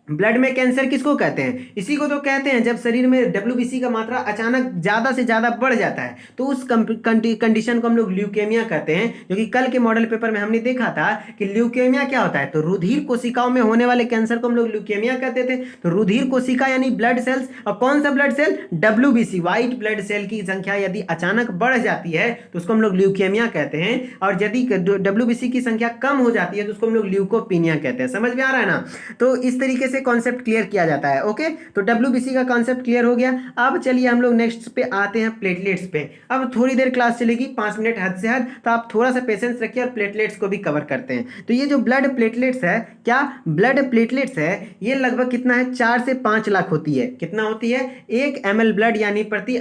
ब्लड में कैंसर किसको कहते हैं? इसी को तो कहते हैं जब शरीर में डब्ल्यूबीसी का मात्रा अचानक ज्यादा से ज्यादा बढ़ जाता है, तो उस कंडीशन को हम लोग ल्यूकेमिया कहते हैं। जो कि कल के मॉडल पेपर में हमने देखा था कि ल्यूकेमिया क्या होता है, तो रुधिर कोशिकाओं में होने वाले कैंसर को हम लोग ल्यूकेमिया कहते थे। तो रुधिर कोशिका यानी ब्लड सेल्स, और कौन सा blood cell? WBC, white blood cell की संख्या यदि अचानक बढ़ जाती है तो उसको हम लोग ल्यूकेमिया कहते हैं। और यदि डब्ल्यूबीसी की संख्या कम हो जाती है तो उसको हम लोग ल्यूकोपीनिया कहते हैं। समझ में आ रहा है ना? तो इस तरीके से से कॉन्सेप्ट क्लियर किया जाता है। ओके, तो WBC का कॉन्सेप्ट क्लियर हो गया। अब चलिए हम लोग नेक्स्ट पे आते हैं, प्लेटलेट्स पे। अब थोड़ी देर क्लास चलेगी, 5 मिनट हद से हद, तो आप थोड़ा सा पेशेंस रखिए और प्लेटलेट्स को भी कवर करते हैं। तो ये जो ब्लड प्लेटलेट्स है, क्या ब्लड प्लेटलेट्स है, ये लगभग कितना है, 4 से 5 लाख होती है। कितना होती है, 1 ml ब्लड यानी प्रति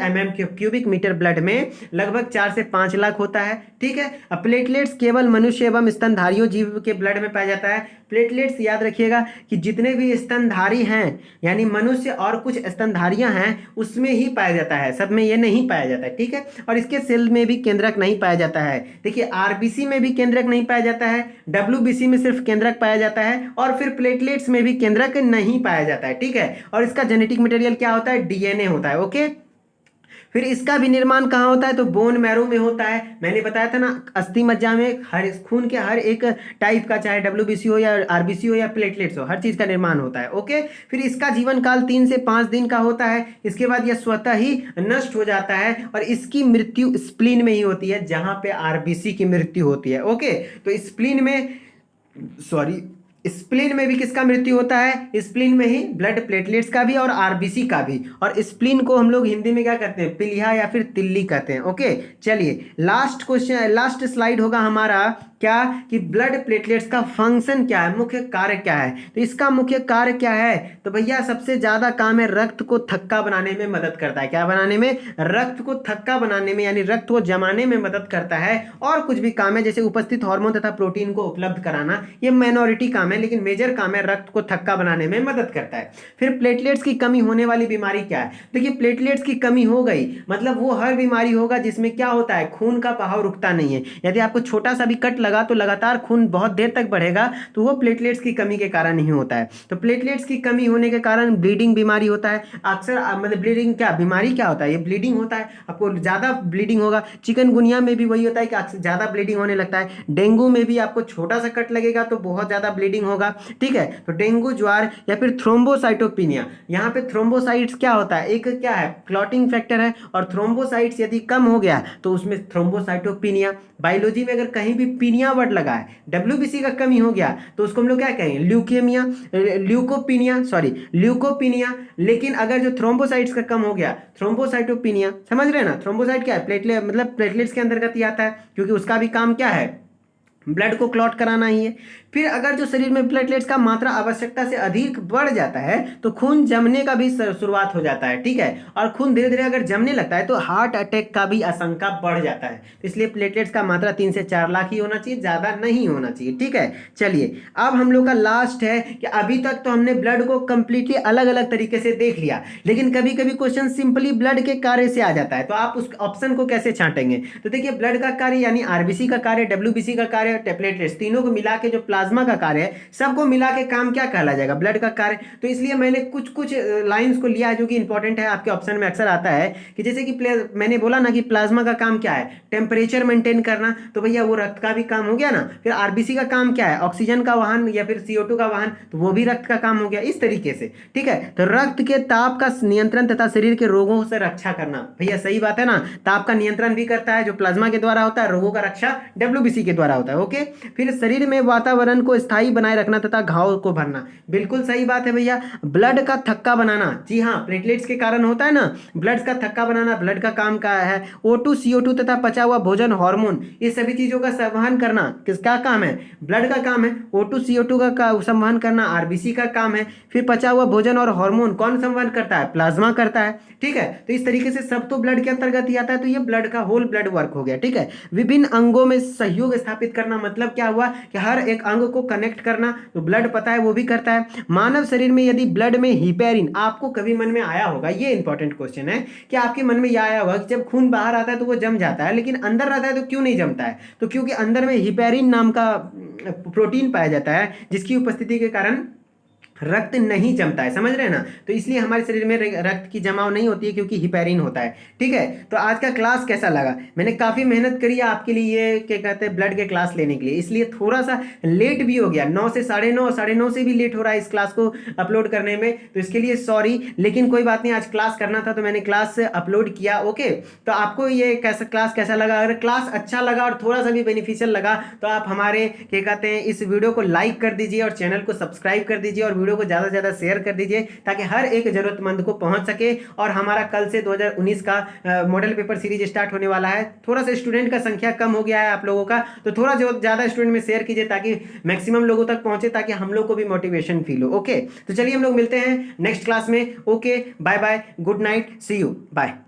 क्यूबिक मीटर ब्लड में लगभग 4 से 5 लाख होता है। ठीक है, अब प्लेटलेट्स केवल मनुष्य एवं स्तनधारियों जीव के ब्लड में पाया जाता है। प्लेटलेट्स याद रखिएगा कि जितने भी स्तनधारी हैं यानी मनुष्य और कुछ स्तनधारियां हैं उसमें ही पाया जाता है, सब में ये नहीं पाया जाता है। ठीक है, और इसके सेल में भी केंद्रक नहीं पाया जाता है। देखिए आरबीसी में भी केंद्रक नहीं पाया जाता है, डब्ल्यूबीसी में सिर्फ केंद्रक पाया जाता है, और फिर प्लेटलेट्स में भी केंद्रक नहीं पाया जाता है। ठीक है, और इसका जेनेटिक मटेरियल क्या होता है, डीएनए होता है। ओके, फिर इसका भी निर्माण कहाँ होता है, तो बोन मैरो में होता है। मैंने बताया था ना, अस्थि मज्जा में हर खून के हर एक टाइप का, चाहे डब्ल्यूबीसी हो या आरबीसी हो या प्लेटलेट्स हो, हर चीज का निर्माण होता है। ओके, फिर इसका जीवन काल 3 से 5 दिन का होता है। इसके बाद यह स्वतः ही नष्ट हो जाता है और इसकी मृत्यु स्प्लीन में ही होती है, जहां पे आरबीसी की मृत्यु होती है। ओके, तो स्प्लीन में भी किसका मृत्यु होता है, स्प्लीन में ही ब्लड प्लेटलेट्स का भी और आरबीसी का भी। और स्प्लीन को हम लोग हिंदी में क्या कहते हैं, पिलिया या फिर तिल्ली कहते हैं। ओके, चलिए लास्ट क्वेश्चन, लास्ट स्लाइड होगा हमारा क्या, कि ब्लड प्लेटलेट्स का फंक्शन क्या है, मुख्य कार्य क्या है। तो इसका मुख्य कार्य क्या है, तो भैया सबसे ज्यादा काम है रक्त को थक्का बनाने में मदद करता है। क्या बनाने में, रक्त को थक्का बनाने में, यानी रक्त को जमाने में मदद करता है। और कुछ भी काम है जैसे उपस्थित हार्मोन तथा प्रोटीन को उपलब्ध कराना, ये माइनॉरिटी काम है, लेकिन मेजर काम है रक्त को थक्का बनाने में मदद करता है। फिर प्लेटलेट्स की कमी होने वाली बीमारी क्या है, देखिए प्लेटलेट्स की कमी हो गई मतलब वो हर बीमारी होगा जिसमें क्या होता है, खून का बहाव रुकता नहीं है। यदि आपको छोटा सा भी कट लगा तो लगातार खून बहुत देर तक बढ़ेगा, तो वो प्लेटलेट्स की कमी के कारण नहीं होता है। तो प्लेटलेट्स की कमी होने के कारण ब्लीडिंग बीमारी होता है अक्सर, मतलब ब्लीडिंग क्या बीमारी क्या होता है, ये ब्लीडिंग होता है, आपको ज्यादा ब्लीडिंग होगा। चिकनगुनिया में भी वही होता है कि ज्यादा ब्लीडिंग होने लगता है। डेंगू में भी आपको छोटा सा कट लगेगा तो बहुत ज्यादा ब्लीडिंग होगा। ठीक है, तो डेंगू, ज्वार या फिर थ्रोम्बोसाइटोपिनिया, यहाँ पे थ्रोम्बोसाइट्स क्या होता है, एक क्या है क्लॉटिंग फैक्टर है, और थ्रोम्बोसाइट्स यदि कम हो गया तो उसमें थ्रोम्बोसाइटोपिनिया। बायोलॉजी में अगर कहीं भी पीनिया वर्ड लगा है, डब्ल्यूबीसी का कमी हो गया तो उसको हम लोग क्या कहेंगे, ल्यूकेमिया, ल्यूकोपिनिया। लेकिन अगर जो थ्रोम्बोसाइट्स का कम हो गया, थ्रोम्बोसाइटोपिनिया, समझ रहे हैं ना, थ्रोम्बोसाइट क्या है, प्लेटलेट मतलब प्लेटलेट्स के अंतर्गत ही आता है, क्योंकि उसका भी काम क्या है, ब्लड को क्लॉट कराना ही है। फिर अगर जो शरीर में प्लेटलेट्स का मात्रा आवश्यकता से अधिक बढ़ जाता है तो खून जमने का भी शुरुआत हो जाता है। ठीक है, और खून धीरे धीरे अगर जमने लगता है तो हार्ट अटैक का भी आशंका बढ़ जाता है। तो इसलिए प्लेटलेट्स का मात्रा 3 से 4 लाख ही होना चाहिए, ज्यादा नहीं होना चाहिए। ठीक है, चलिए अब हम लोग का लास्ट है कि अभी तक तो हमने ब्लड को कंप्लीटली अलग अलग तरीके से देख लिया, लेकिन कभी कभी क्वेश्चन सिंपली ब्लड के कार्य से आ जाता है, तो आप उस ऑप्शन को कैसे छांटेंगे। तो देखिए ब्लड का कार्य यानी आरबीसी का कार्य, डब्ल्यूबीसी का कार्य, प्लेटलेट्स, तीनों को मिला के जो प्लाज्मा का कार्य है, सबको मिला के काम क्या कहला जाएगा, ब्लड का कार्य। तो इसलिए मैंने कुछ कुछ लाइंस को लिया है जो कि इंपॉर्टेंट है, आपके ऑप्शन में अक्सर आता है कि जैसे कि मैंने बोला ना कि प्लाज्मा का काम क्या है, टेम्परेचर मेंटेन करना, तो भैया वो रक्त का भी काम हो गया ना। फिर आरबीसी का काम क्या है, ऑक्सीजन का वाहन या फिर CO2 का वाहन, तो वो भी रक्त का काम हो गया, इस तरीके से। ठीक है, तो रक्त के ताप का नियंत्रण तथा शरीर के रोगों से रक्षा करना, भैया सही बात है ना, ताप का नियंत्रण भी करता है जो प्लाज्मा के द्वारा होता है, रोगों का रक्षा डब्ल्यूबीसी के द्वारा होता है। ओके, फिर शरीर में वातावरण को स्थायी बनाए रखना तथा घाव को भरना, बिल्कुल सही बात है भैया। ब्लड का थक्का बनाना, जी हाँ, प्लेटलेट्स के कारण होता है ना, ब्लड का थक्का बनाना ब्लड का काम का है। O2 CO2 तथा पचा हुआ भोजन, हार्मोन, ये सभी चीजों का संवहन करना किसका काम है, ब्लड का काम है। O2 CO2 का संवहन करना आरबीसी का काम है। फिर पचा हुआ भोजन और हार्मोन कौन संवहन करता है, प्लाज्मा करता है। ठीक है, तो इस तरीके से सब तो ब्लड के अंतर्गत ही आता है, तो ये ब्लड का होल ब्लड वर्क हो गया। ठीक है, विभिन्न अंगों में सहयोग स्थापित करना, मतलब क्या हुआ कि हर एक अंग को कनेक्ट करना, तो ब्लड पता है वो भी करता है। मानव शरीर में यदि ब्लड में हिपेरिन, आपको कभी मन में आया होगा, ये इंपॉर्टेंट क्वेश्चन है कि आपके मन में यह आया होगा कि जब खून बाहर आता है तो वो जम जाता है, लेकिन अंदर रहता है तो क्यों नहीं जमता है, तो क्योंकि अंदर में हिपेरिन नाम का प्रोटीन पाया जाता है, जिसकी उपस्थिति के कारण रक्त नहीं जमता है, समझ रहे हैं ना। तो इसलिए हमारे शरीर में रक्त की जमाव नहीं होती है क्योंकि हिपेरिन होता है। ठीक है, तो आज का क्लास कैसा लगा, मैंने काफ़ी मेहनत करी है आपके लिए, ये क्या कहते हैं ब्लड के क्लास लेने के लिए, इसलिए थोड़ा सा लेट भी हो गया, 9 से 9:30, 9:30 से भी लेट हो रहा है इस क्लास को अपलोड करने में, तो इसके लिए सॉरी, लेकिन कोई बात नहीं, आज क्लास करना था तो मैंने क्लास अपलोड किया। ओके, तो आपको ये क्लास कैसा लगा, अगर क्लास अच्छा लगा और थोड़ा सा भी बेनिफिशियल लगा तो आप हमारे क्या कहते हैं इस वीडियो को लाइक कर दीजिए और चैनल को सब्सक्राइब कर दीजिए और वीडियो को ज़्यादा से ज़्यादा शेयर कर दीजिए ताकि हर एक ज़रूरतमंद को पहुंच सके। और हमारा कल से 2019 का मॉडल पेपर सीरीज स्टार्ट होने वाला है। थोड़ा सा स्टूडेंट का संख्या कम हो गया है आप लोगों का, तो थोड़ा जो ज़्यादा स्टूडेंट में शेयर कीजिए ताकि मैक्सिमम लोगों तक पहुंचे, ताकि हम लोग को भी मोटिवेशन फील हो। ओके, तो चलिए हम लोग मिलते हैं नेक्स्ट क्लास में। Okay, bye bye, good night, see you, bye.